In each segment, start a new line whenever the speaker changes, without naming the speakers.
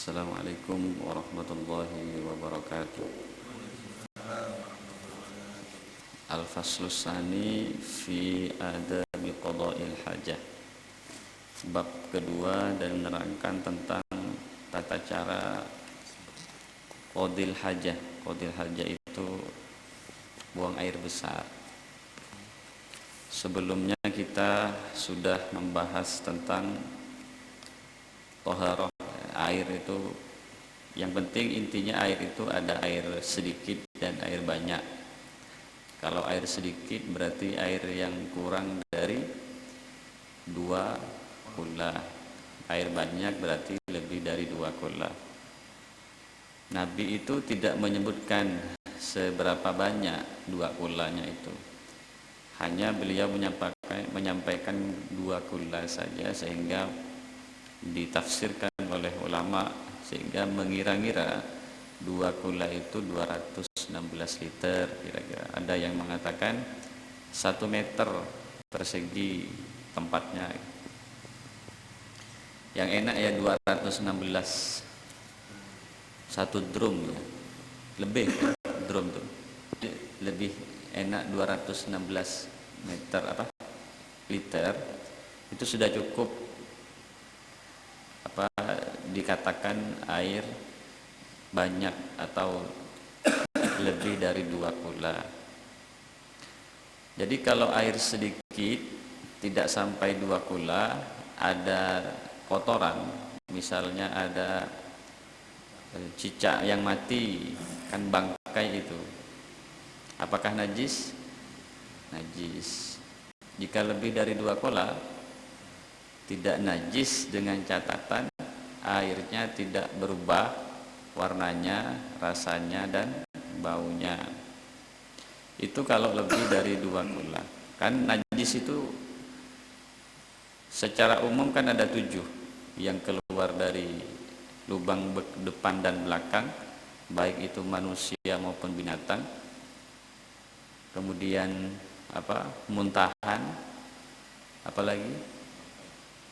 Assalamualaikum warahmatullahi wabarakatuh. Al-Faslus Tsani fi adabi qada'il hajah. Bab kedua dan menerangkan tentang tata cara qadil hajah. Qadil hajah itu buang air besar. Sebelumnya kita sudah membahas tentang toharoh. Air itu yang penting, intinya air itu ada air sedikit dan air banyak. Kalau air sedikit berarti air yang kurang dari 2 kula. Air banyak berarti lebih dari 2 kula. Nabi itu tidak menyebutkan seberapa banyak 2 kulanya itu. Hanya beliau menyampaikan 2 kula saja, sehingga ditafsirkan oleh ulama sehingga mengira-ngira 2 kula itu 216 liter kira-kira. Ada yang mengatakan 1 meter persegi tempatnya. Yang enak ya 216, 1 drum ya. Lebih drum tuh. Lebih enak 216 liter. Itu sudah cukup dikatakan air banyak atau lebih dari 2 kula. Jadi kalau air sedikit tidak sampai 2 kula, ada kotoran, misalnya ada cicak yang mati, kan bangkai itu, apakah najis? Najis. Jika lebih dari 2 kula tidak najis dengan catatan airnya tidak berubah warnanya, rasanya dan baunya. Itu kalau lebih dari 2 kula. Kan najis itu secara umum kan ada 7 yang keluar dari lubang depan dan belakang, baik itu manusia maupun binatang. Kemudian muntahan, apalagi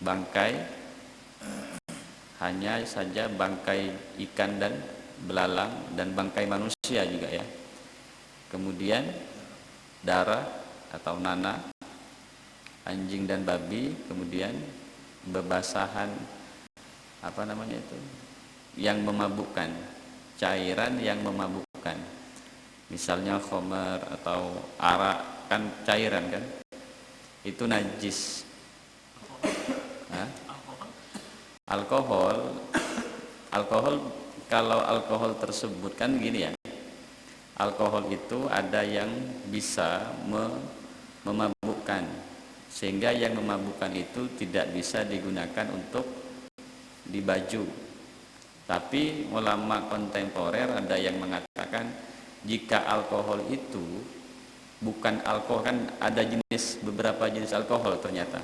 bangkai. Hanya saja bangkai ikan dan belalang dan bangkai manusia juga ya. Kemudian darah atau nanah anjing dan babi. Kemudian bebasahan yang memabukkan, cairan yang memabukkan, misalnya khamar atau arak, kan cairan kan, itu najis. Alkohol, kalau alkohol tersebut kan gini ya, alkohol itu ada yang bisa memabukkan, sehingga yang memabukkan itu tidak bisa digunakan untuk di baju. Tapi ulama kontemporer ada yang mengatakan jika alkohol itu bukan alkohol, kan ada beberapa jenis alkohol ternyata.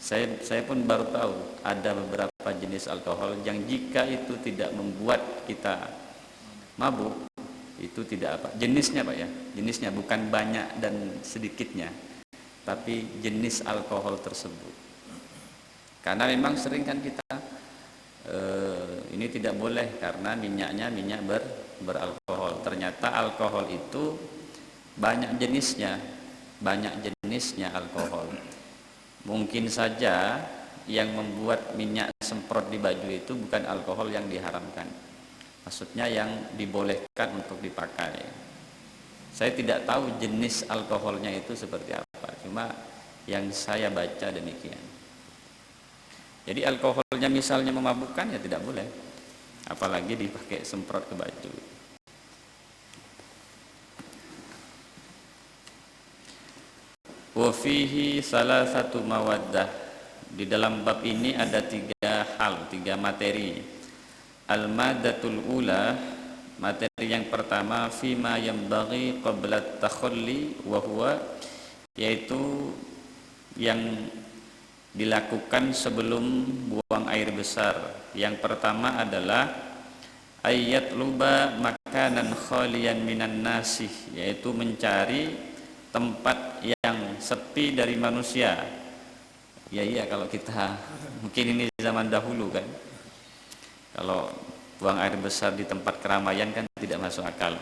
Saya pun baru tahu ada beberapa jenis alkohol yang jika itu tidak membuat kita mabuk, itu tidak jenisnya Pak ya, jenisnya bukan banyak dan sedikitnya, tapi jenis alkohol tersebut. Karena memang sering kan kita ini tidak boleh karena minyaknya minyak beralkohol. Ternyata alkohol itu banyak jenisnya alkohol. Mungkin saja yang membuat minyak semprot di baju itu bukan alkohol yang diharamkan, maksudnya yang dibolehkan untuk dipakai. Saya tidak tahu jenis alkoholnya itu seperti apa, cuma yang saya baca demikian. Jadi alkoholnya misalnya memabukkan ya tidak boleh, apalagi dipakai semprot ke baju. Wa fihi salasatu mawaddah. Di dalam bab ini ada 3 hal, 3 materi. Al-madatul ula, materi yang pertama, fima yanbaghi qabla at-takhalli wa huwa, yaitu yang dilakukan sebelum buang air besar. Yang pertama adalah ayat luba makanan khalian minan nasih, yaitu mencari tempat yang sepi dari manusia. Ya iya, kalau kita mungkin ini zaman dahulu kan, kalau Buang air besar di tempat keramaian kan tidak masuk akal.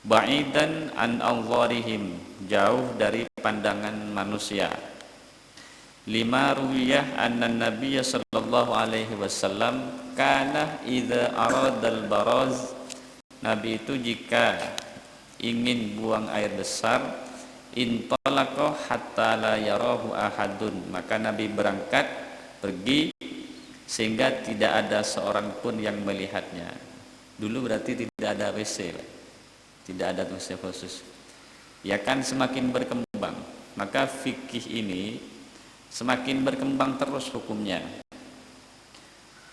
Ba'idan an anzarihim, jauh dari pandangan manusia. Lima ruwiyah anna nabiyya sallallahu alaihi wasallam kana idza aradal baraz, Nabi itu jika ingin buang air besar, intalaqa hatta la yarahu ahadun, maka Nabi berangkat pergi sehingga tidak ada seorang pun yang melihatnya. Dulu berarti tidak ada WC, tidak ada WC khusus. Ya kan semakin berkembang, maka fikih ini semakin berkembang terus hukumnya.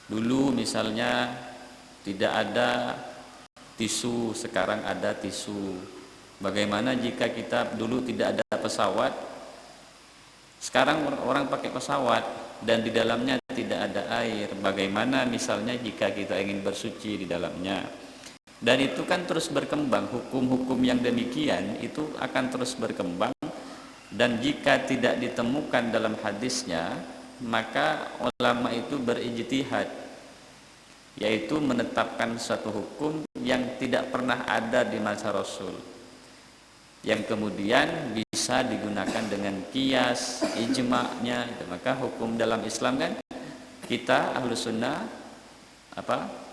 Dulu misalnya tidak ada tisu, sekarang ada tisu. Bagaimana jika kita dulu tidak ada pesawat, sekarang orang pakai pesawat dan di dalamnya tidak ada air. Bagaimana misalnya jika kita ingin bersuci di dalamnya? Dan itu kan terus berkembang, hukum-hukum yang demikian itu akan terus berkembang. Dan jika tidak ditemukan dalam hadisnya, maka ulama itu berijtihad, yaitu menetapkan suatu hukum yang tidak pernah ada di masa Rasul, yang kemudian bisa digunakan dengan qiyas, ijma'nya. Maka hukum dalam Islam kan kita Ahlus Sunnah apa?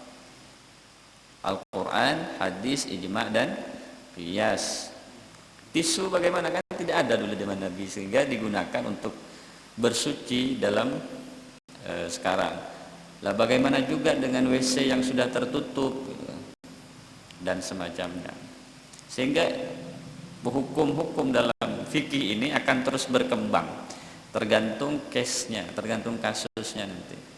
Al-Quran, hadis, ijma' dan qiyas. Tisu bagaimana, kan tidak ada dulu zaman Nabi, sehingga digunakan untuk bersuci dalam sekarang. Lah bagaimana juga dengan WC yang sudah tertutup dan semacamnya. Sehingga hukum-hukum dalam fikih ini akan terus berkembang, tergantung case-nya, tergantung kasusnya nanti.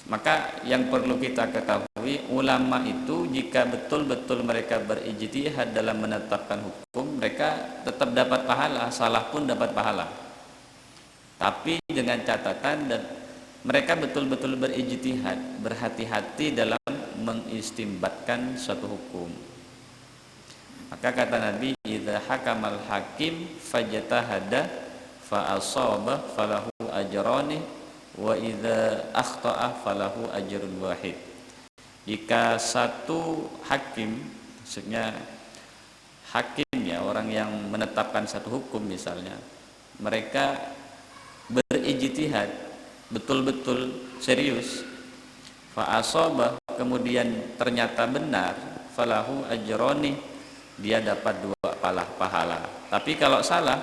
Maka yang perlu kita ketahui, ulama itu jika betul-betul mereka berijtihad dalam menetapkan hukum, mereka tetap dapat pahala, salah pun dapat pahala. Tapi dengan catatan dan mereka betul-betul berijtihad, berhati-hati dalam mengistimbatkan suatu hukum. Maka kata Nabi, idza hakamal hakim fajtahada fa asaba falahu ajrani wa idza akhta'a falahu ajrun wahid. Jika satu hakim, maksudnya hakim ya, orang yang menetapkan satu hukum misalnya, mereka berijtihad betul-betul serius, fa asaba, kemudian ternyata benar, falahu ajroni, dia dapat 2 pahala. Tapi kalau salah,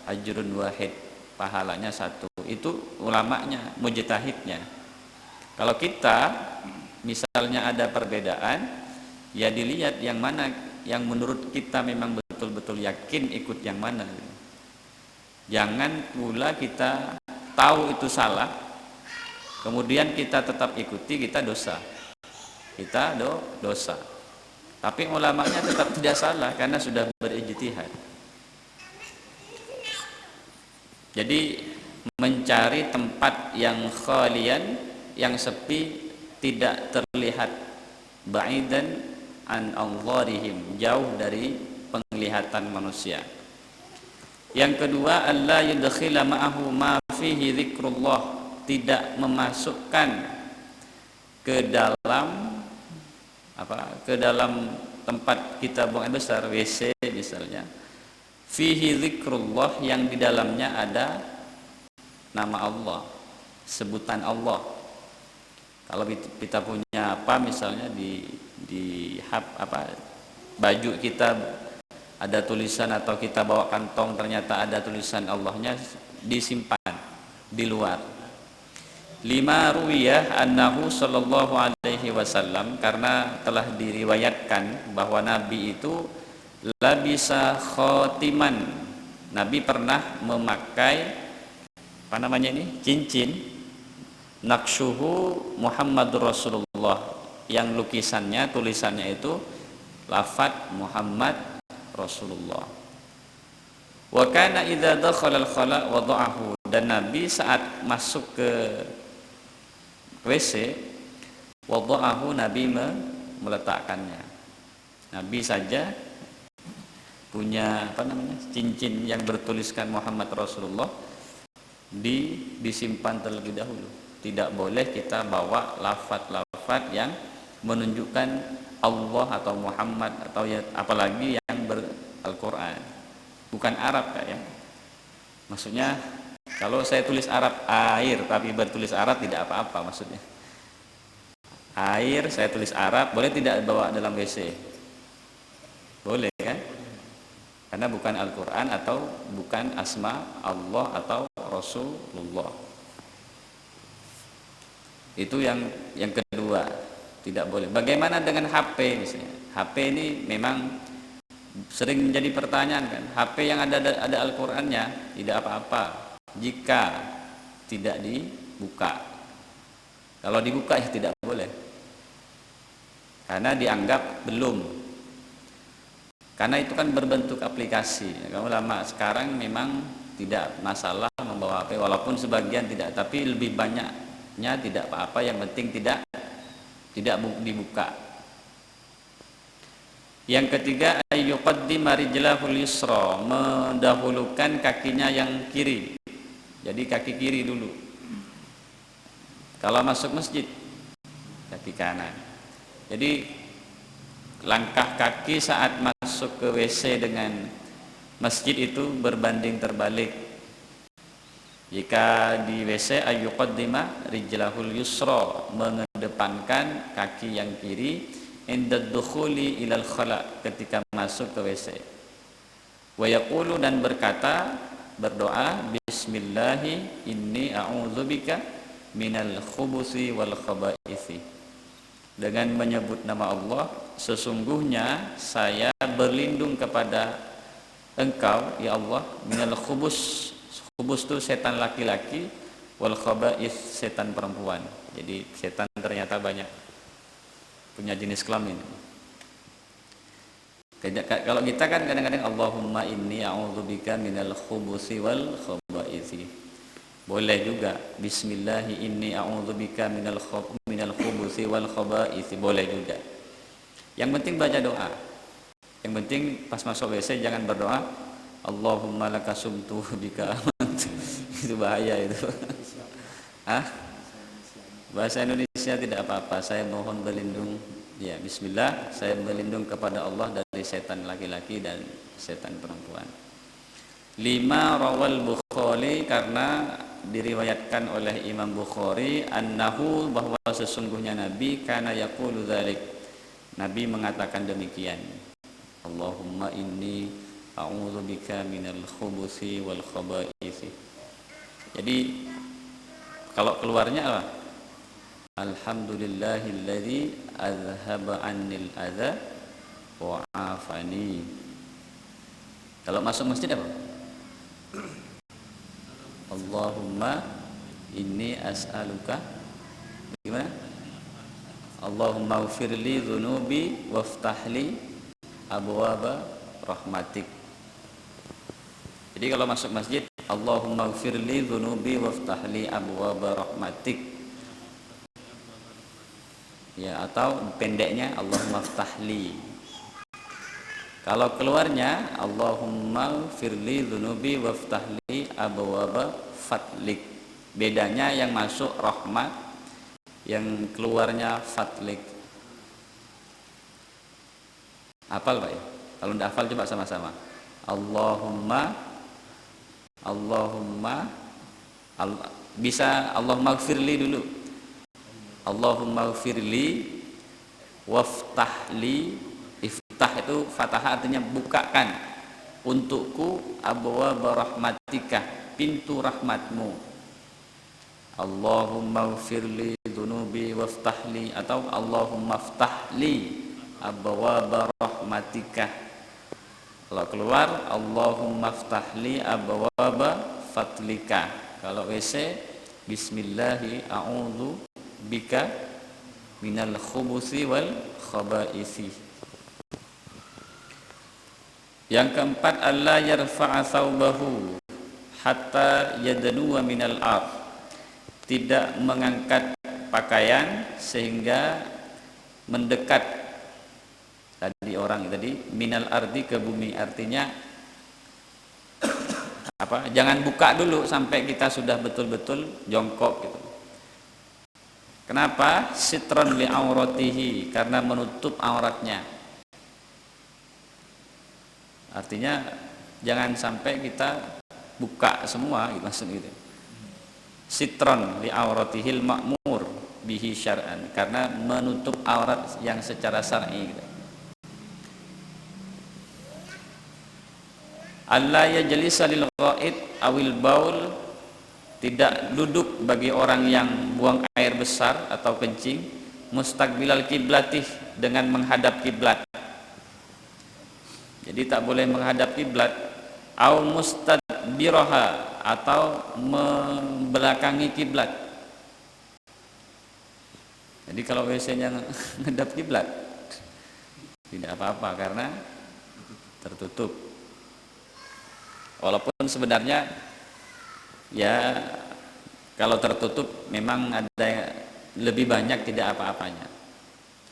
ajrun wahid, pahalanya 1. Itu ulamanya, mujtahidnya. Kalau kita misalnya ada perbedaan, ya dilihat yang mana yang menurut kita memang betul-betul yakin ikut yang mana. Jangan pula kita tahu itu salah, kemudian kita tetap ikuti, kita dosa. Kita dosa. Tapi ulamanya tetap tidak salah karena sudah berijtihad. Jadi mencari tempat yang khalian, yang sepi, tidak terlihat, ba'idan an anzarihim, jauh dari penglihatan manusia. Yang kedua, alla yudkhila ma'ahu ma fihi dzikrullah, tidak memasukkan ke dalam ke dalam tempat kita buang air besar, WC misalnya, fihi dzikrullah, yang di dalamnya ada nama Allah, sebutan Allah. Kalau kita punya misalnya di baju kita ada tulisan, atau kita bawa kantong ternyata ada tulisan Allahnya, disimpan di luar. 5 ruwiyah annahu sallallahu alaihi wasallam, karena telah diriwayatkan bahwa Nabi itu labisa khotiman, Nabi pernah memakai cincin, naqsyuhu Muhammadur Rasulullah, yang lukisannya, tulisannya itu lafadz Muhammad Rasulullah. Wa kana idza dakhala al-khala wada'ahu, dan Nabi saat masuk ke WC, wada'ahu, Nabi meletakkannya. Nabi saja punya cincin yang bertuliskan Muhammad Rasulullah, disimpan terlebih dahulu. tidak boleh kita bawa lafaz-lafaz yang menunjukkan Allah atau Muhammad atau ya, apalagi yang ber-Al-Quran. Bukan Arab ya. Maksudnya kalau saya tulis Arab air tapi bertulis Arab tidak apa-apa maksudnya. Air saya tulis Arab boleh tidak bawa dalam WC? Boleh kan? Karena bukan Al-Quran atau bukan asma Allah atau Rasulullah. Itu yang kedua, tidak boleh. Bagaimana dengan HP misalnya? HP ini memang sering menjadi pertanyaan kan. HP yang ada Al-Qur'annya tidak apa-apa jika tidak dibuka. Kalau dibuka ya tidak boleh. Karena dianggap belum. Karena itu kan berbentuk aplikasi. Kalau ulama sekarang memang tidak masalah membawa HP walaupun sebagian tidak, tapi lebih banyaknya tidak apa-apa, yang penting tidak dibuka. Yang ketiga, ayyuqaddima rijlahul yusra, mendahulukan kakinya yang kiri. Jadi kaki kiri dulu. Kalau masuk masjid, kaki kanan. Jadi langkah kaki saat masuk ke WC dengan masjid itu berbanding terbalik. Jika di WC ayyuqaddima rijlahul yusra, mengedepankan kaki yang kiri inda dukhuli ilal khala, ketika masuk ke WC. Wa yaqulu, dan berdoa bismillahi inni a'udzubika minal khubuthi wal khaba'isi, dengan menyebut nama Allah, sesungguhnya saya berlindung kepada Engkau ya Allah, minal khubus. Khubus itu setan laki-laki, wal khaba'is setan perempuan. Jadi setan ternyata banyak, punya jenis kelamin. Kalau kita kan kadang-kadang Allahumma inni a'udzubika minal khubuthi wal khaba'isi. Boleh juga bismillahi inni a'udzubika minal khubuthi wal khaba'isi, boleh juga. Yang penting baca doa. Yang penting pas masuk WC jangan berdoa Allahumma laka sumtu bika amantu. Itu bahaya itu. Bahasa Indonesia tidak apa-apa. Saya mohon berlindung, ya bismillah, saya berlindung kepada Allah dari setan laki-laki dan setan perempuan. 5, rawal Bukhari, karena diriwayatkan oleh Imam Bukhari, annahu, bahwa sesungguhnya Nabi kana yaqulu dzalik, Nabi mengatakan demikian, Allahumma inni a'udzubika minal khubuthi wal khaba'isi. Jadi kalau keluarnya apa? Alhamdulillahilladzi azhaba 'annil adza wa 'afani. Kalau masuk masjid apa? Allahumma inni as'aluka, gimana? Allahumma ghfirli dzunubi waftahli abwaaba rahmatik. Jadi kalau masuk masjid Allahumma ghfirli dzunubi waftahli abwaaba rahmatik. Ya, atau pendeknya Allahumma ftahli. Kalau keluarnya Allahumma ghfirli dzunubi waftahli abwaaba fadlik. Bedanya yang masuk rahmat, yang keluarnya fadlik. Hafal Pak ya? Kalau tidak hafal coba sama-sama. Bisa Allahumma ghfirli dulu. Allahumma ghfirli waftahli. Iftah itu fathah artinya bukakan untukku abwaaba rahmatika, pintu rahmatmu. Allahumma ghfirli dzunubi waftahli, atau Allahumma ftahli abwaaba rahmatika. Kalau keluar Allahumma ftahli abwaaba fadlika. Kalau WC bismillahi a'udzu bika minal khubuthi wal khaba'isi. Yang keempat, alla yarfa'a thawbahu hatta yadnuwa minal ard, tidak mengangkat pakaian sehingga mendekat tadi orang tadi minal ardi, ke bumi. Artinya apa? Jangan buka dulu sampai kita sudah betul-betul jongkok gitu. Kenapa? Sitron li auratihi, karena menutup auratnya. Artinya jangan sampai kita buka semua, maksud gitu. Sitron li auratihil ma'mur bihi syar'an, karena menutup aurat yang secara syar'i gitu. Allah yajlisa lil ghaid awil baul, tidak duduk bagi orang yang buang air besar atau kencing, mustaqbilal kiblatih, dengan menghadap kiblat. Jadi tak boleh menghadap kiblat, au mustadbiraha, atau membelakangi kiblat. Jadi kalau WC-nya menghadap kiblat tidak apa-apa karena tertutup. Walaupun sebenarnya ya kalau tertutup memang ada lebih banyak tidak apa-apanya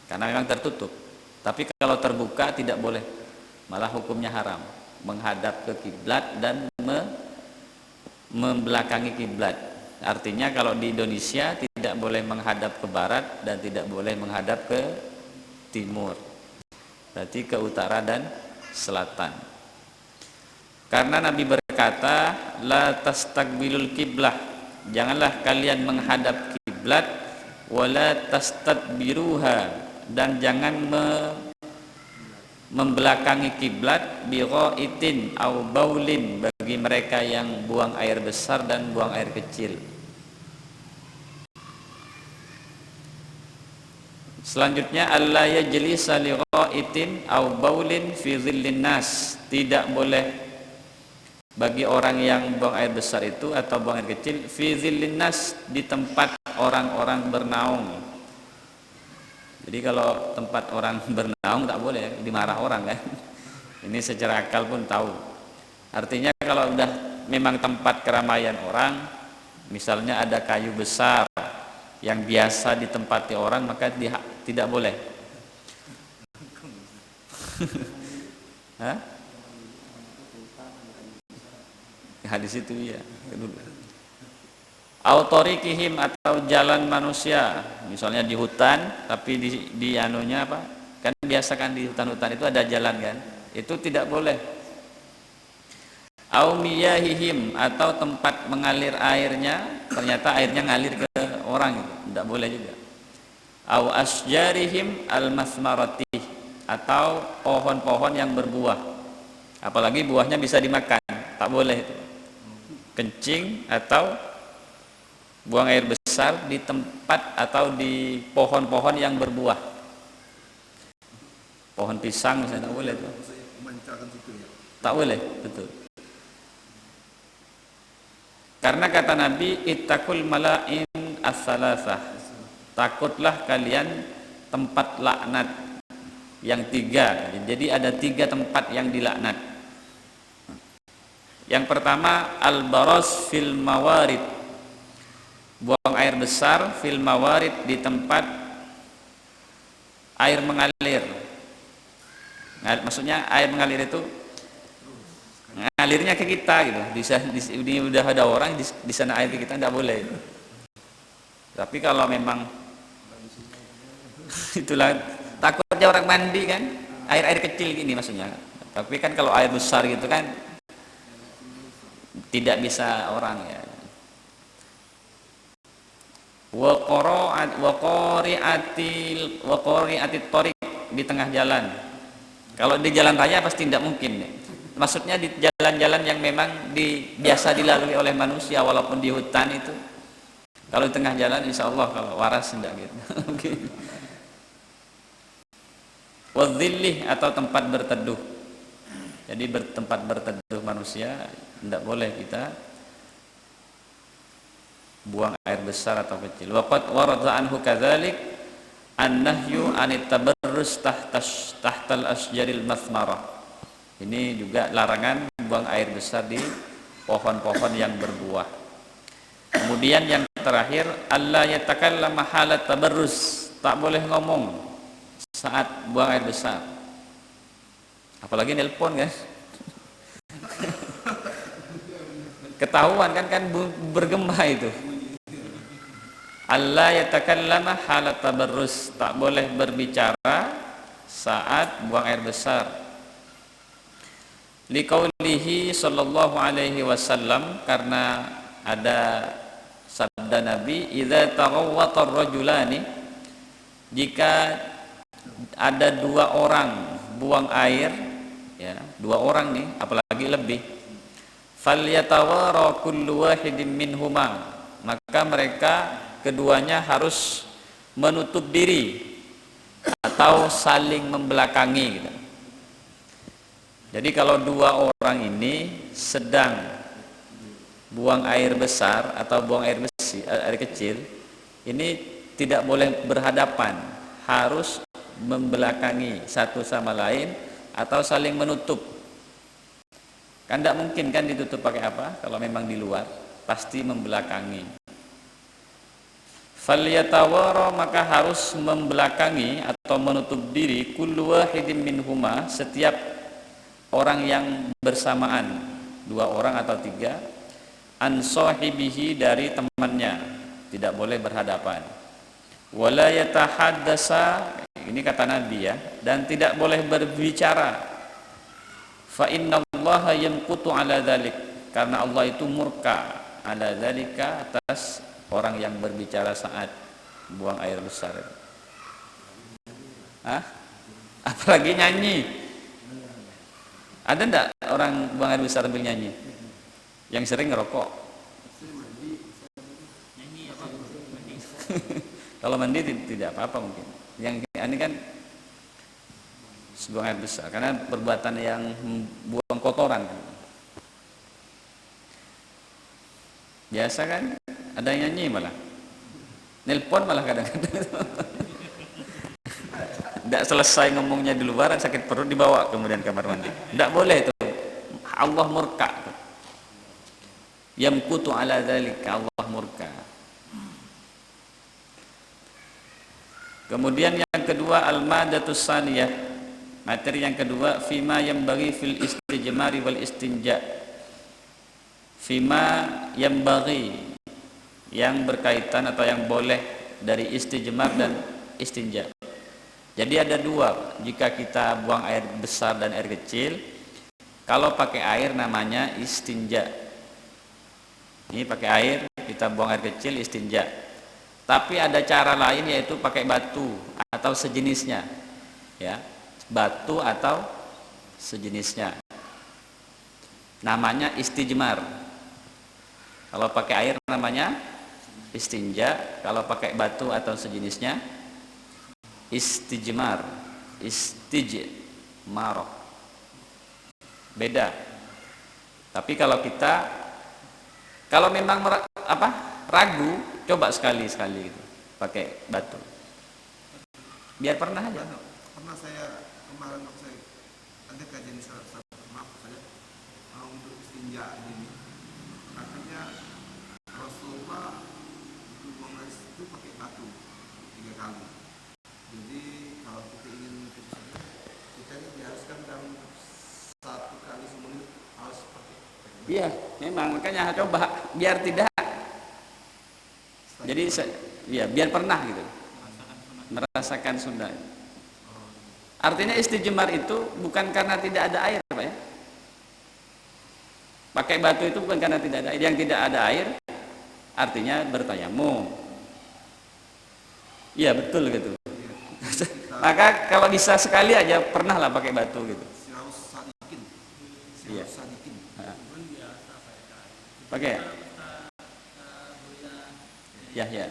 karena memang tertutup. Tapi kalau terbuka tidak boleh, malah hukumnya haram menghadap ke kiblat dan membelakangi kiblat. Artinya kalau di Indonesia tidak boleh menghadap ke barat dan tidak boleh menghadap ke timur, berarti ke utara dan selatan. Karena Nabi berkata, la tastaqbilul kiblah, janganlah kalian menghadap kiblat, wala tastadbiruha, dan jangan membelakangi kiblat, bi ghaitin au baulin, bagi mereka yang buang air besar dan buang air kecil. Selanjutnya, alla yajlisa li ghaitin au baulin fi dhillin nas, tidak boleh bagi orang yang buang air besar itu atau buang air kecil fi dhillin nas, di tempat orang-orang bernaung. Jadi kalau tempat orang bernaung tak boleh, dimarah orang kan. Ini secara akal pun tahu. Artinya kalau udah memang tempat keramaian orang, misalnya ada kayu besar yang biasa ditempati orang, maka tidak boleh. Hah? Hadis itu ya. Autorikihim, atau jalan manusia, misalnya di hutan, tapi di anunya apa? Kan biasa kan di hutan-hutan itu ada jalan kan? Itu tidak boleh. Au miyahihim, atau tempat mengalir airnya, ternyata airnya ngalir ke orang, itu tidak boleh juga. Au asjarihim al-masmaratih, atau pohon-pohon yang berbuah, apalagi buahnya bisa dimakan, tak boleh itu. Kencing atau buang air besar di tempat atau di pohon-pohon yang berbuah, pohon pisang misalnya, tak boleh itu. Tak boleh, betul. Karena kata Nabi, ittaqul mala'in as-salasah, takutlah kalian tempat laknat yang tiga. Jadi ada tiga tempat yang dilaknat. Yang pertama, al-baras fil mawarid, buang air besar, fil mawarid, di tempat air mengalir. Maksudnya air mengalir itu ngalirnya ke kita gitu. Di udah ada orang di sana air ke kita, tidak boleh. Tapi kalau memang itulah takutnya orang mandi kan, air kecil gini maksudnya. Tapi kan kalau air besar gitu kan tidak bisa orang ya. Wa qari'atit thariq, di tengah jalan. Kalau di jalan raya pasti tidak mungkin. Maksudnya di jalan-jalan yang memang biasa dilalui oleh manusia, walaupun di hutan itu. Kalau di tengah jalan insya Allah kalau waras tidak gitu. Okay. Wa dhillih, atau tempat berteduh. Jadi tempat berteduh manusia tidak boleh kita buang air besar atau kecil. Waqad warada anhu kadzalik an-nahyu anit tabarrus tahtal asjaril mathmarah. Ini juga larangan buang air besar di pohon-pohon yang berbuah. Kemudian yang terakhir, alla yatakallama halat tabarrus, tak boleh ngomong saat buang air besar. Apalagi nelpon kan. Ketahuan kan bergema itu. alla yatakallama halat tabarrus, tak boleh berbicara saat buang air besar. Liqaulihi sallallahu alaihi wasallam, karena ada sabda Nabi, idza taghawwata ar-rajulani, jika ada dua orang buang air, ya, dua orang nih, apalagi lebih, falyatawara kullu wahidin minhuma, maka mereka keduanya harus menutup diri atau saling membelakangi gitu. Jadi kalau dua orang ini sedang buang air besar atau buang air kecil, ini tidak boleh berhadapan, harus membelakangi satu sama lain atau saling menutup. Kan tidak mungkin kan ditutup pakai apa? Kalau memang di luar pasti membelakangi. Falyatawara, maka harus membelakangi atau menutup diri kullu wahidin minhuma, setiap orang yang bersamaan, dua orang atau tiga, an sahibihi, dari temannya, tidak boleh berhadapan. Wala yatahaddasa, ini kata Nabi ya, dan tidak boleh berbicara. Fa innallaha yamqutu ala dzalik, karena Allah itu murka ala dzalika, atas orang yang berbicara saat buang air besar. Apalagi nyanyi. Ada enggak orang buang air besar sambil nyanyi? Yang sering ngerokok. Kalau mandi tidak apa-apa mungkin. Yang ini kan buang air besar karena perbuatan yang buang kotoran. Biasa kan? Ada yang nyanyi malah, nelpon malah kadang-kadang. Tidak selesai ngomongnya di luar, sakit perut, dibawa kemudian kamar mandi. Tidak boleh itu. Allah murka. Yamqutu ala dzalika, Allah murka. Kemudian yang kedua, al-madatus saniyah, materi yang kedua, fima yang bagi fil istijmari wal istinja. Fima yang bagi, yang berkaitan atau yang boleh dari istijmar dan istinja. Jadi ada dua, jika kita buang air besar dan air kecil, kalau pakai air namanya istinja. Ini pakai air, kita buang air kecil, istinja. Tapi ada cara lain, yaitu pakai batu atau sejenisnya, ya, batu atau sejenisnya, namanya istijmar. Kalau pakai air namanya istinja, kalau pakai batu atau sejenisnya istijmar, istijmar, beda. Tapi kalau memang ragu, coba sekali-sekali gitu, pakai batu, biar pernah aja.
Pernah saya kemarin waktu saya ada kajian maaf saya untuk istinja ini, katanya Rasulullah itu buang air itu pakai batu 3 kali. Jadi kalau kita ingin kita ini diharuskan dalam 1 kali semenit harus pakai.
Iya, memang makanya coba biar tidak. Jadi ya biar pernah gitu, merasakan sunnah. Artinya istijmar itu bukan karena tidak ada air, Pak ya. Pakai batu itu bukan karena tidak ada air. Yang tidak ada air artinya bertayamum. Iya betul gitu. Maka kalau bisa sekali aja pernah lah pakai batu gitu. Iya. Pakai ya? Ya.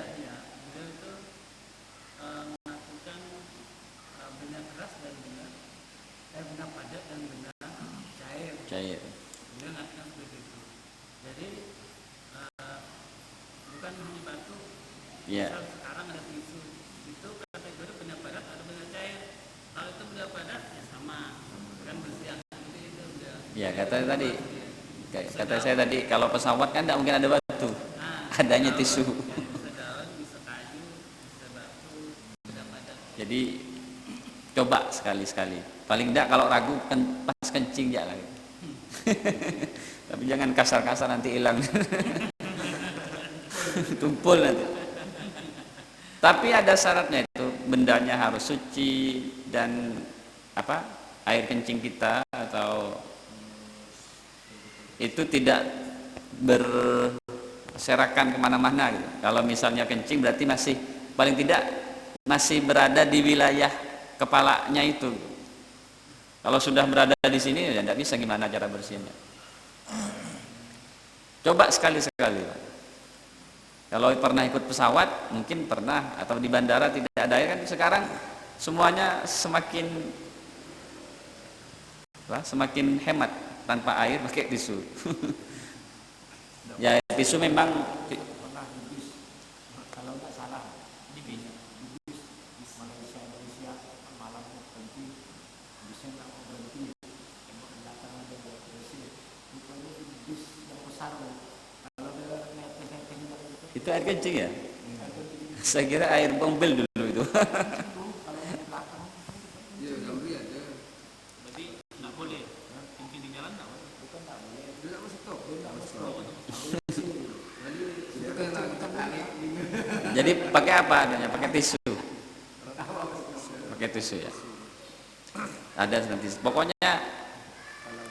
Cair.
Jadi bukan hanya batu.
Iya.
Sekarang ada tisu. Itu kategori benda padat atau benda cair. Kalau itu benda padat ya sama. Kan bersih. Itu udah.
Ya kata saya tadi kalau pesawat kan tidak mungkin ada batu. Adanya tisu.
Bisa daun, bisa kayu, bisa batu, benda padat.
Jadi coba sekali-sekali. Paling tidak kalau ragu pas kencing ya lah. Tapi jangan kasar-kasar nanti hilang. Tumpul nanti. Tapi ada syaratnya, itu bendanya harus suci dan air kencing kita atau itu tidak berserakan kemana-mana gitu. Kalau misalnya kencing berarti masih, paling tidak masih berada di wilayah kepalanya itu. Kalau sudah berada di sini ya tidak bisa, gimana cara bersihnya. Coba sekali-sekali Pak. Kalau pernah ikut pesawat mungkin pernah, atau di bandara tidak ada air kan. Sekarang semuanya semakin hemat, tanpa air pakai tisu. Ya tisu memang
pernah di bis, kalau nggak salah di bis Malaysia malam berhenti, bisnya nggak mau berhenti, datang ada buat bersih, rupanya di bis yang besar, kalau ada neteh-neteh
itu air kencing ya. Saya kira air mobil dulu itu.
kalau di belakang
Iya, Gamri ada.
Berarti nggak boleh kencing di jalan, nggak boleh.
bukan nggak boleh,
Dia nggak masuk top.
dia nggak masuk.
Jadi itu kan lagi
Jadi pakai apa adanya? Pakai tisu. Pakai tisu ya. Ada nanti. Pokoknya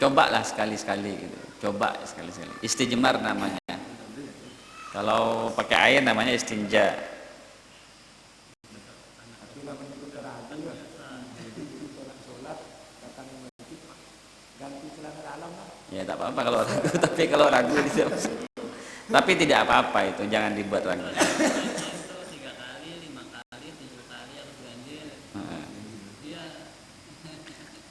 cobalah sekali-sekali gitu. Coba sekali-sekali. Istijmar namanya. Kalau pakai air namanya istinja.
Tapi namanya juga ragu ya. Sholat datang masjid ganti celana dalam lah.
Ya tak apa-apa kalau ragu, tapi kalau ragu tidak. Tapi tidak apa-apa itu, jangan dibuat ragu.
Kalau 3 kali, 5 kali, 7 kali harus ganjil. Iya.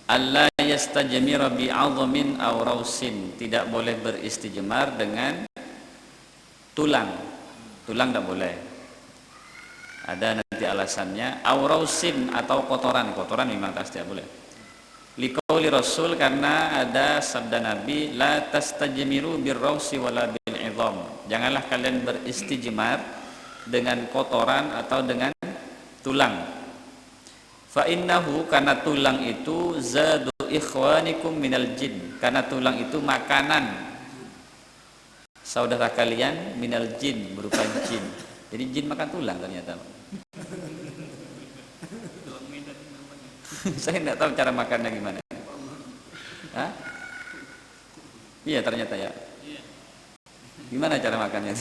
Allah yastajmira bi'adhamin aw rausin, tidak boleh beristijmar dengan tulang. Tulang tidak boleh. Ada nanti alasannya, aw rausin atau kotoran. Kotoran memang tidak boleh. Liqauli Rasul, karena ada sabda Nabi, la tastajmiru birrausi wala bil idham. Janganlah kalian beristijmar dengan kotoran atau dengan tulang. Fa innahu, karena tulang itu zadu ikhwanikum minal jin, karena tulang itu makanan saudara kalian minal jin, berupa jin. Jadi jin makan tulang ternyata.
Tulang medan namanya.
Saya tidak tahu cara makannya gimana. Hah? Iya ternyata ya.
Iya.
Gimana cara makannya?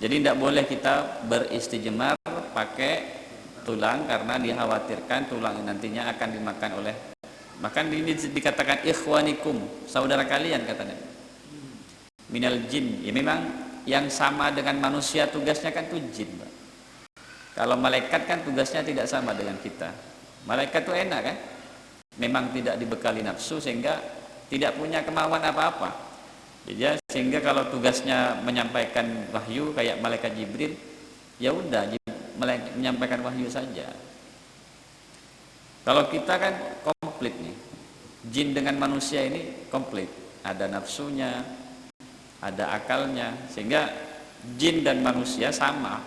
Jadi tidak boleh kita beristijmar pakai tulang, karena dikhawatirkan tulang nantinya akan dimakan oleh, makan ini dikatakan ikhwanikum, saudara kalian katanya. Minal jin, ya memang yang sama dengan manusia tugasnya kan tuh jin, Pak. Kalau malaikat kan tugasnya tidak sama dengan kita. Malaikat tuh enak kan? Memang tidak dibekali nafsu sehingga tidak punya kemauan apa-apa. Jadi sehingga kalau tugasnya menyampaikan wahyu kayak malaikat Jibril, ya udah menyampaikan wahyu saja. Kalau kita kan komplit nih. Jin dengan manusia ini komplit. Ada nafsunya, ada akalnya, sehingga jin dan manusia sama,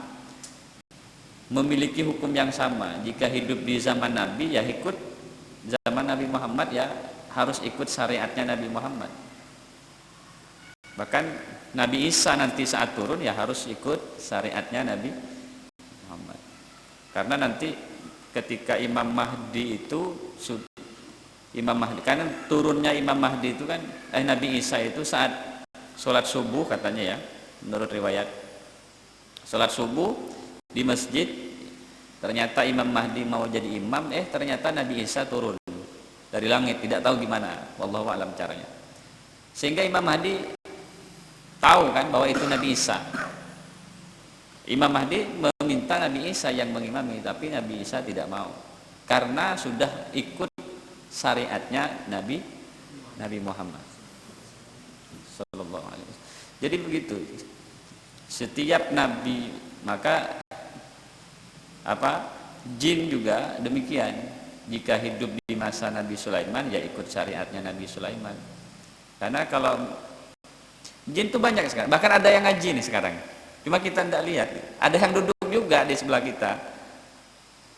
memiliki hukum yang sama. Jika hidup di zaman Nabi ya ikut zaman Nabi Muhammad, ya harus ikut syariatnya Nabi Muhammad. Bahkan Nabi Isa nanti saat turun ya harus ikut syariatnya Nabi Muhammad. Karena nanti ketika Imam Mahdi itu, karena turunnya Imam Mahdi itu kan Nabi Isa itu saat sholat subuh katanya ya, menurut riwayat. Sholat subuh di masjid, ternyata Imam Mahdi mau jadi imam, ternyata Nabi Isa turun dari langit, tidak tahu gimana, wallahu a'lam caranya. Sehingga Imam Mahdi tahu kan bahwa itu Nabi Isa. Imam Mahdi meminta Nabi Isa yang mengimami, tapi Nabi Isa tidak mau, karena sudah ikut syariatnya Nabi Muhammad Sallallahu Alaihi Wasallam. Jadi begitu, setiap nabi, maka jin juga demikian. Jika hidup di masa Nabi Sulaiman ya ikut syariatnya Nabi Sulaiman. Karena kalau jin itu banyak sekarang, bahkan ada yang ngaji nih sekarang, cuma kita tidak lihat. Ada yang duduk juga di sebelah kita,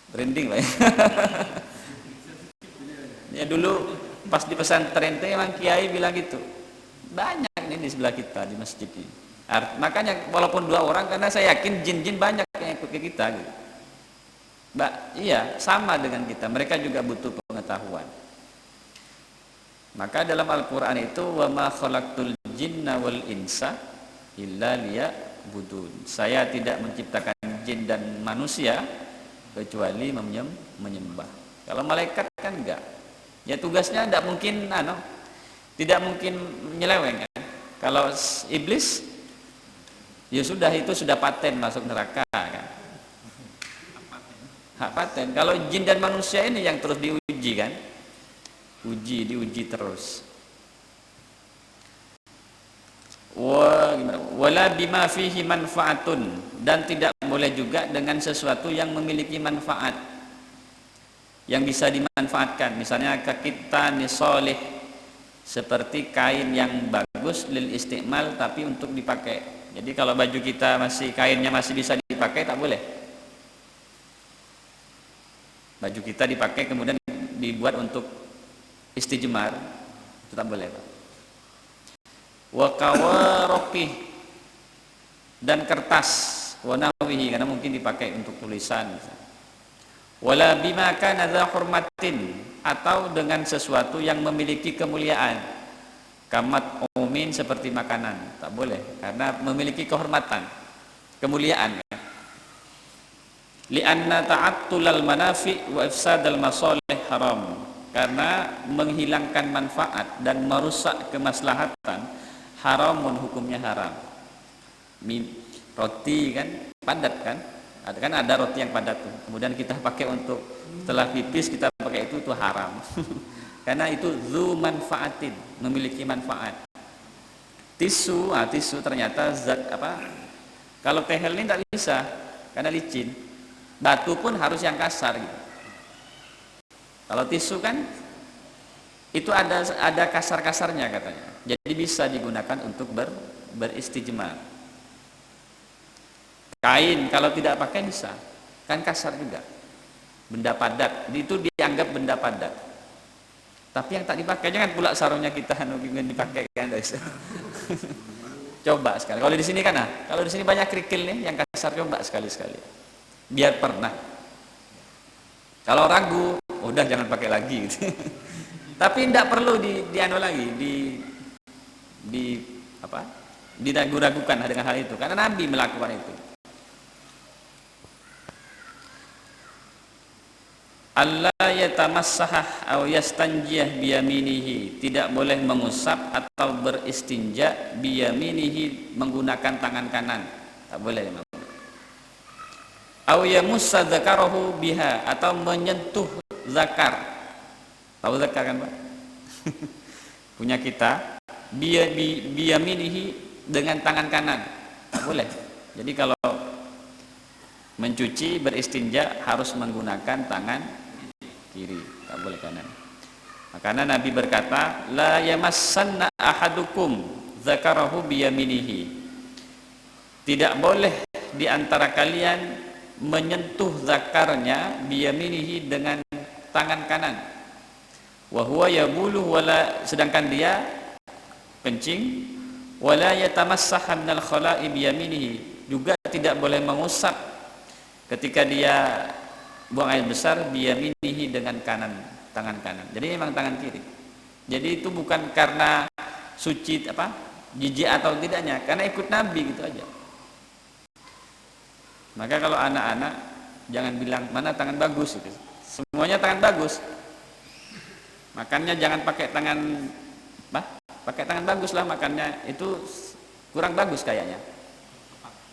branding lah ya. Ya dulu pas di pesantren itu emang kiai bilang gitu, banyak nih di sebelah kita di masjid ini. Makanya walaupun 2 orang, karena saya yakin jin-jin banyak yang ikut ke kita gitu. Iya, sama dengan kita. Mereka juga butuh pengetahuan. Maka dalam Al-Quran itu wa ma khalaqtul jinna wal insa illa liya'budun. Saya tidak menciptakan jin dan manusia kecuali menyembah. Kalau malaikat kan enggak. Ya tugasnya tidak mungkin tidak mungkin menyeleweng kan. Kalau iblis ya sudah, itu sudah paten masuk neraka kan. Hak paten. Kalau jin dan manusia ini yang terus diuji kan. Diuji terus. Wala bima fihi manfaatun, dan tidak boleh juga dengan sesuatu yang memiliki manfaat, yang bisa dimanfaatkan. Misalnya kakitan soleh, seperti kain yang bagus lil istiqmal tapi untuk dipakai. Jadi kalau baju kita kainnya masih bisa dipakai, tak boleh. Baju kita dipakai kemudian dibuat untuk istijmar, itu tak boleh, Pak. Wa kawaroqih, dan kertas, wa nawihi, karena mungkin dipakai untuk tulisan. Wala bima kana dza hurmatin, atau dengan sesuatu yang memiliki kemuliaan. Kamat umin, seperti makanan, tak boleh karena memiliki kehormatan, kemuliaan. Li'anna ta'attulal manafi' wa ifsadal masalih haram, karena menghilangkan manfaat dan merusak kemaslahatan haramun, hukumnya haram. Roti kan padat kan, ada roti yang padat tuh, kemudian kita pakai untuk setelah pipis kita pakai itu haram. Karena itu zu manfaatin, memiliki manfaat. Tisu ternyata zat kalau tehel ini tidak bisa karena licin. Batu pun harus yang kasar gitu. Kalau tisu kan itu ada kasar-kasarnya katanya. Jadi bisa digunakan untuk beristijmar. Kain kalau tidak pakai bisa, kan kasar juga. Benda padat itu dianggap benda padat. Tapi yang tak dipakai, jangan pula sarungnya kita dipakai kan. Coba sekali. Kalau di sini kan kalau di sini banyak kerikil nih yang kasar, coba sekali-sekali. Biar pernah. Kalau ragu, udah jangan pakai lagi. Tapi tidak perlu diragu-ragukan dengan hal itu, karena Nabi melakukan itu. Allah yatamassah aw yastanjiyah biyaminihi, tidak boleh mengusap atau beristinja biyaminihi, menggunakan tangan kanan, tak boleh. Aw yamussa dzakarahu biha, atau menyentuh zakar. Tahu zakar kan, Pak? Punya kita, biyaminihi, dengan tangan kanan, tak boleh. Jadi kalau mencuci, beristinja harus menggunakan tangan kiri, tak boleh kanan. Makanya Nabi berkata, la yamassanna ahadukum zakarahu biyaminihi, tidak boleh di antara kalian menyentuh zakarnya biyaminihi, dengan tangan kanan. Wa huwa yabuluh, wala, sedangkan dia kencing. Wala yatamassaha minal khala'i biyaminihi, juga tidak boleh mengusap ketika dia buang air besar biyaminihi, dengan tangan kanan. Jadi memang tangan kiri. Jadi itu bukan karena suci jijik atau tidaknya, karena ikut Nabi gitu aja. Maka kalau anak-anak jangan bilang mana tangan bagus gitu. Semuanya tangan bagus. Makanya jangan pakai tangan bagus lah, makannya itu kurang bagus kayaknya,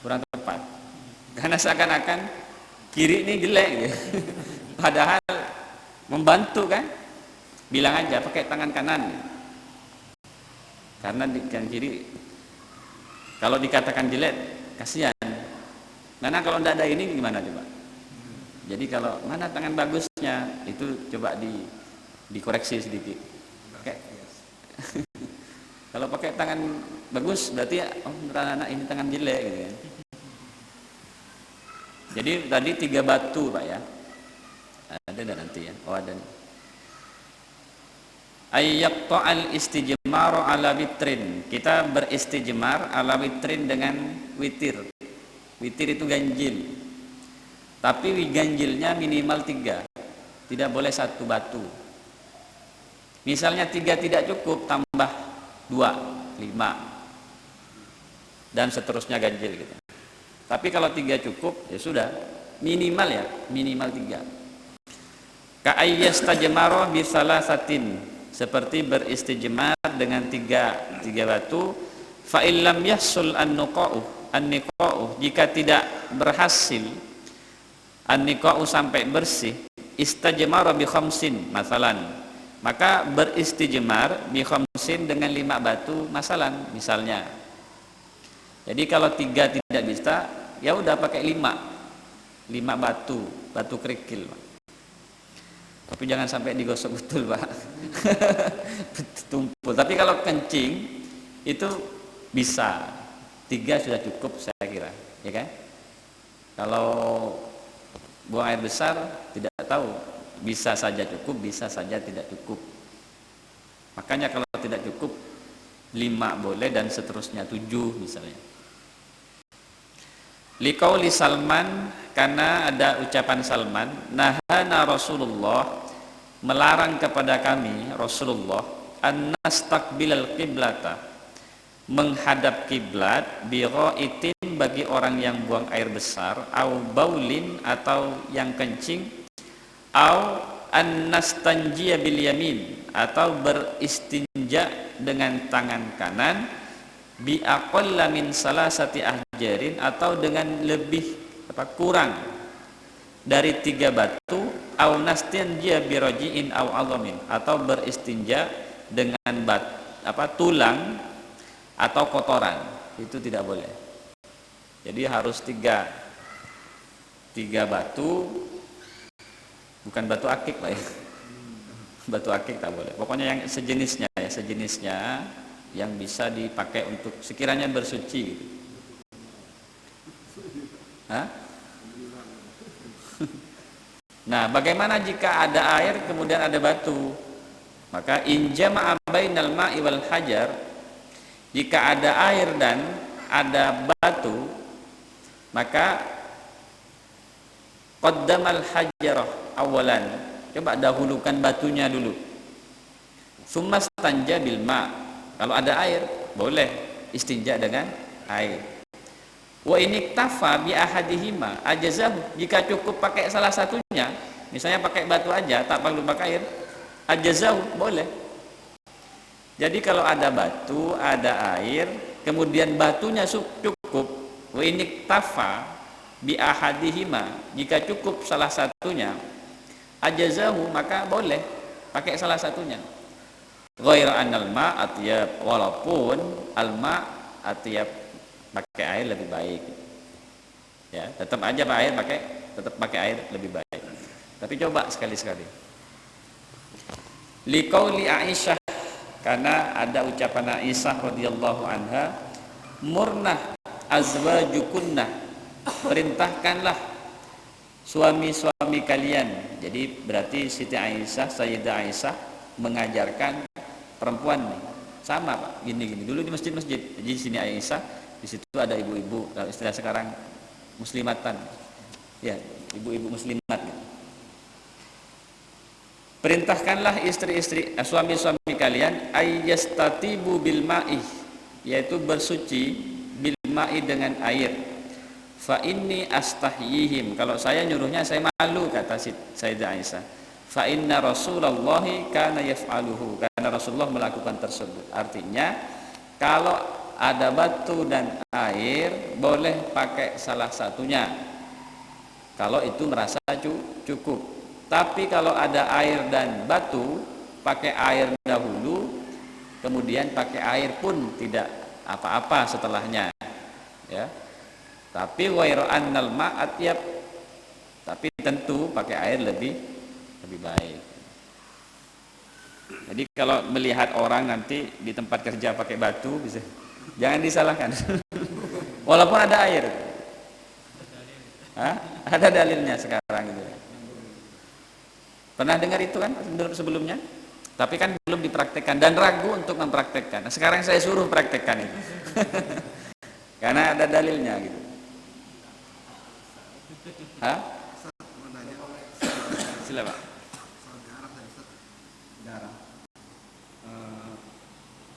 kurang tepat, karena seakan-akan kiri ini jelek gitu. Padahal membantu kan, bilang aja pakai tangan kanan gitu. Karena yang kiri kalau dikatakan jelek kasihan, karena kalau tidak ada ini gimana coba. Jadi kalau mana tangan bagusnya itu coba dikoreksi sedikit. Kalau pakai tangan bagus berarti anak ini tangan jelek gitu ya. Jadi tadi 3 batu, Pak ya. Ada enggak nanti ya? Oh ada nih. Ayyaqta'al istijmar ala witrin. Kita beristijmar ala witrin, dengan witir. Witir itu ganjil. Tapi ganjilnya minimal 3, tidak boleh 1 batu. Misalnya 3 tidak cukup, tambah 2, 5, dan seterusnya ganjil gitu. Tapi kalau 3 cukup, ya sudah, minimal 3. Ka'ayyastajmara bisalasatin, seperti beristijmar dengan 3 batu. Fa illam yahsul an-niqa'u, jika tidak berhasil an-niqa'u sampai bersih, istajmara bi khamsin masalan, maka beristijmar bi khamsin dengan 5 batu masalan misalnya. Jadi kalau 3 tidak bisa, ya udah pakai 5 batu kerikil, Pak. Tapi jangan sampai digosok betul, Pak. Tumpul. Tapi kalau kencing itu bisa 3 sudah cukup saya kira, ya kan? Kalau buang air besar tidak tahu, bisa saja cukup, bisa saja tidak cukup. Makanya kalau tidak cukup 5 boleh dan seterusnya 7 misalnya. Liqauli Salman, karena ada ucapan Salman, nahana Rasulullah, melarang kepada kami Rasulullah, an nastaqbilal qiblata, menghadap kiblat, bi ghaitin, bagi orang yang buang air besar, au baulin, atau yang kencing, au an nastanjiya bil yamin, atau beristinja dengan tangan kanan, bi aqalla min salasati ahjarin, atau dengan lebih kurang dari 3 batu, au nastanjiya bi raji'in au azamin, atau beristinja dengan tulang atau kotoran. Itu tidak boleh. Jadi harus 3 batu, bukan batu akik, Pak ya. Batu akik tak boleh. Pokoknya yang sejenisnya yang bisa dipakai untuk sekiranya bersuci gitu. Hah? Nah, bagaimana jika ada air kemudian ada batu? Maka injama'a bainal ma'i wal hajar, jika ada air dan ada batu, maka qaddamal hajarah awalan, coba dahulukan batunya dulu. Summa stanja bil ma', kalau ada air boleh istinja dengan air. Wa ini iktafa bi ahadihima ajazahu, jika cukup pakai salah satunya, misalnya pakai batu aja tak perlu pakai air, ajazahu, boleh. Jadi kalau ada batu, ada air, kemudian batunya cukup, wa ini iktafa bi ahadihima, jika cukup salah satunya, ajazahu, maka boleh pakai salah satunya. Ghaira anal ma atyab, walaupun alma atyab, pakai air lebih baik. Ya, tetap aja pakai air lebih baik. Tapi coba sekali-sekali. Liqauli Aisyah, karena ada ucapan Aisyah radhiyallahu anha, murnah azwajukunna, perintahkanlah suami-suami kalian. Jadi berarti Siti Aisyah, Sayyidah Aisyah mengajarkan perempuan nih, sama Pak, gini dulu di masjid-masjid. Jadi sini Aisyah, di situ ada ibu-ibu, kalau istilah sekarang muslimatan, ya, ibu-ibu muslimat. Perintahkanlah istri-istri, suami-suami kalian, ayyastatibu bil ma'i, yaitu bersuci bil ma'i dengan air. Fa inni astahyihim, kalau saya nyuruhnya saya malu, kata Sayyidah Aisyah. Fa inna Rasulullahi kana yaf'aluhu, karena Rasulullah melakukan tersebut. Artinya kalau ada batu dan air boleh pakai salah satunya kalau itu merasa cukup. Tapi kalau ada air dan batu, pakai air dahulu, kemudian pakai air pun tidak apa-apa setelahnya, ya. Tapi ghairu annal ma'at yab, tapi tentu pakai air lebih baik. Jadi kalau melihat orang nanti di tempat kerja pakai batu, bisa, jangan disalahkan. Walaupun ada air. Hah? Ada dalilnya sekarang itu. Pernah dengar itu kan sebelumnya? Tapi kan belum dipraktekkan dan ragu untuk mempraktekkan. Nah, sekarang saya suruh praktekkan itu. Karena ada dalilnya gitu. Hah? Sila Pak.
Soal darah tadi Ustaz.
darah.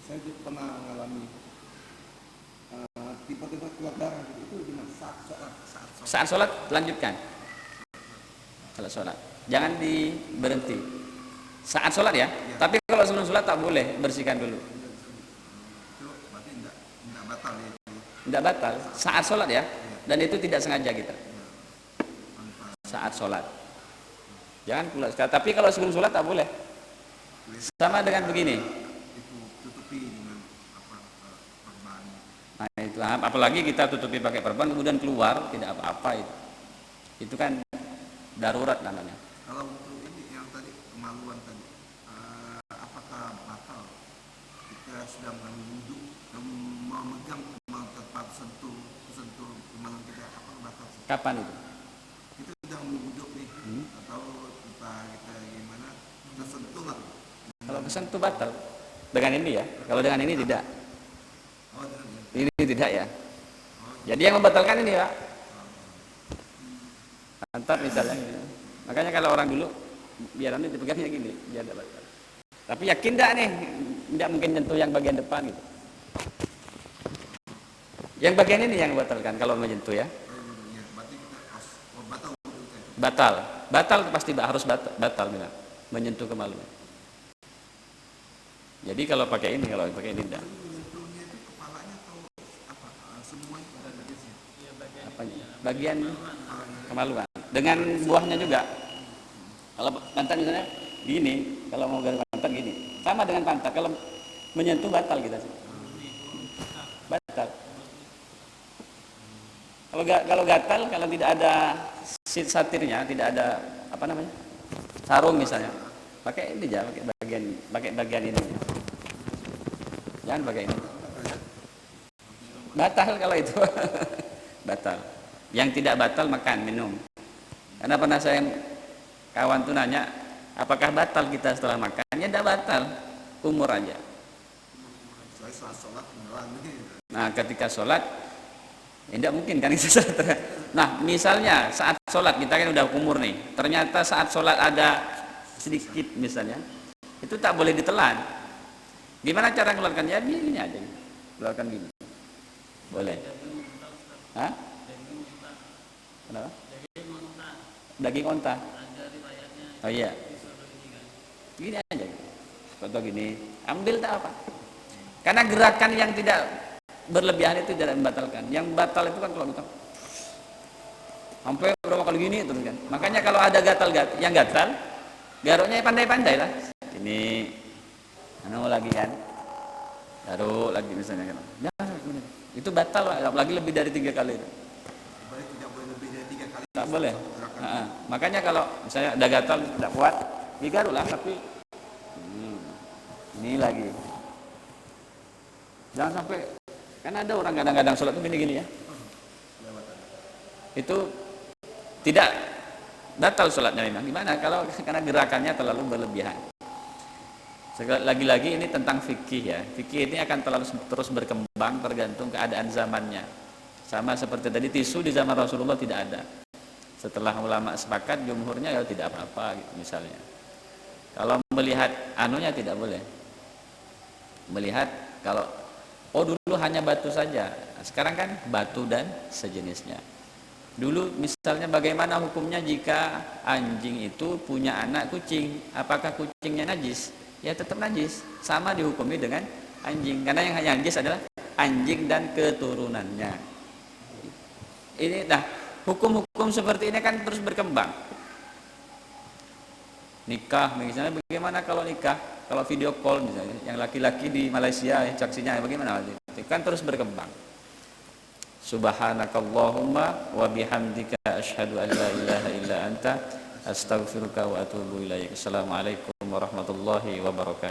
Saya juga pernah mengalami tiba-tiba keluar darah gitu. Itu di mana? Saat sholat.
Saat sholat lanjutkan. Kalau sholat jangan berhenti. Saat sholat ya. Tapi kalau sebelum sholat tak boleh, bersihkan dulu.
Itu berarti enggak batal ya.
Tidak batal. Saat sholat ya. Dan itu tidak sengaja kita. Saat sholat. Jangan keluar. Tapi kalau sebelum sholat tak boleh. Sama dengan begini.
Itu tutupi dengan perban.
Nah itu apalagi kita tutupi pakai perban kemudian keluar tidak apa-apa itu. Itu kan darurat namanya.
Kalau untuk ini yang tadi kemaluan tadi, apakah batal kita sudah mengambil wudhu dan memegang tempat sentuh kemaluan kita, apakah batal?
Kapan itu?
Kita sudah mengambil wudhu nih, atau kita gimana, kita sentuh lah.
Kalau kesentuh batal. Dengan ini ya. Kalau dengan ini tidak.
Oh, dengan
Ini tidak ya. Jadi yang membatalkan ini Pak. Mantap misalnya. Makanya kalau orang dulu biar nanti dipegangnya gini, biar tidak batal. Tapi yakin tidak nih, tidak mungkin nyentuh yang bagian depan gitu. Yang bagian ini yang membatalkan kalau menyentuh ya.
ya, berarti kita batal wudhu kita.
Batal pasti harus batal memang. Menyentuh kemaluan. Jadi kalau pakai ini tidak.
Menyentuhnya itu kepalanya atau apa? Semuanya pada najisnya.
Apanya? Bagian kemaluan. Dengan buahnya juga. Kalau pantat misalnya gini, kalau mau garis pantat gini. Sama dengan pantat, kalau menyentuh batal kita sih. Batal. Kalau gatal, kalau tidak ada satirnya, tidak ada apa namanya? Sarung misalnya. Pakai ini aja, pakai bagian ini. Jangan pakai ini. Batal kalau itu. Batal. Yang tidak batal makan, minum. Karena pernah saya kawan tuh nanya, apakah batal kita setelah makan? Ya tidak batal, umur aja.
Saya saat sholat mengalami.
Nah ketika sholat, ya tidak mungkin kan itu. Nah misalnya saat sholat kita kan udah umur nih, ternyata saat sholat ada sedikit misalnya, itu tak boleh ditelan. Gimana cara mengeluarkan? Ya gini aja, keluarkan gini. Boleh. Hah? Kenapa? Daging onta. Oh iya. Gini aja. Contoh gini, ambil tak apa. Karena gerakan yang tidak berlebihan itu tidak membatalkan. Yang batal itu kan kalau kita sampai berapa kali gini terus kan. Makanya kalau ada yang gatal, garuknya pandai-pandai lah. Ini lagi kan. Garuk lagi misalnya kan. Ya, itu batal, apalagi lebih dari 3 kali itu.
Berarti tidak boleh lebih dari 3 kali.
Tak boleh. Makanya kalau misalnya ada gatal tidak kuat, digaruk lah tapi ini lagi. Jangan sampai, kan ada orang kadang-kadang sholat itu gini-gini ya. Itu tidak batal sholatnya memang. Gimana kalau karena gerakannya terlalu berlebihan. Lagi-lagi ini tentang fikih ya. Fikih ini akan terus berkembang tergantung keadaan zamannya. Sama seperti tadi tisu di zaman Rasulullah tidak ada. Setelah ulama sepakat, jumhurnya ya tidak apa-apa gitu misalnya. Kalau melihat anunya tidak boleh. Melihat kalau dulu hanya batu saja. Sekarang kan batu dan sejenisnya. Dulu misalnya bagaimana hukumnya jika anjing itu punya anak kucing? Apakah kucingnya najis? Ya tetap najis. Sama dihukumi dengan anjing. Karena yang najis adalah anjing dan keturunannya. Ini hukum-hukum seperti ini kan terus berkembang. Nikah misalnya bagaimana kalau nikah? Kalau video call misalnya, yang laki-laki di Malaysia saksinya bagaimana? Itu kan terus berkembang. Subhanakallahumma wa bihamdika asyhadu an la ilaha illa anta astaghfiruka wa atubu ilaik. Assalamualaikum warahmatullahi wabarakatuh.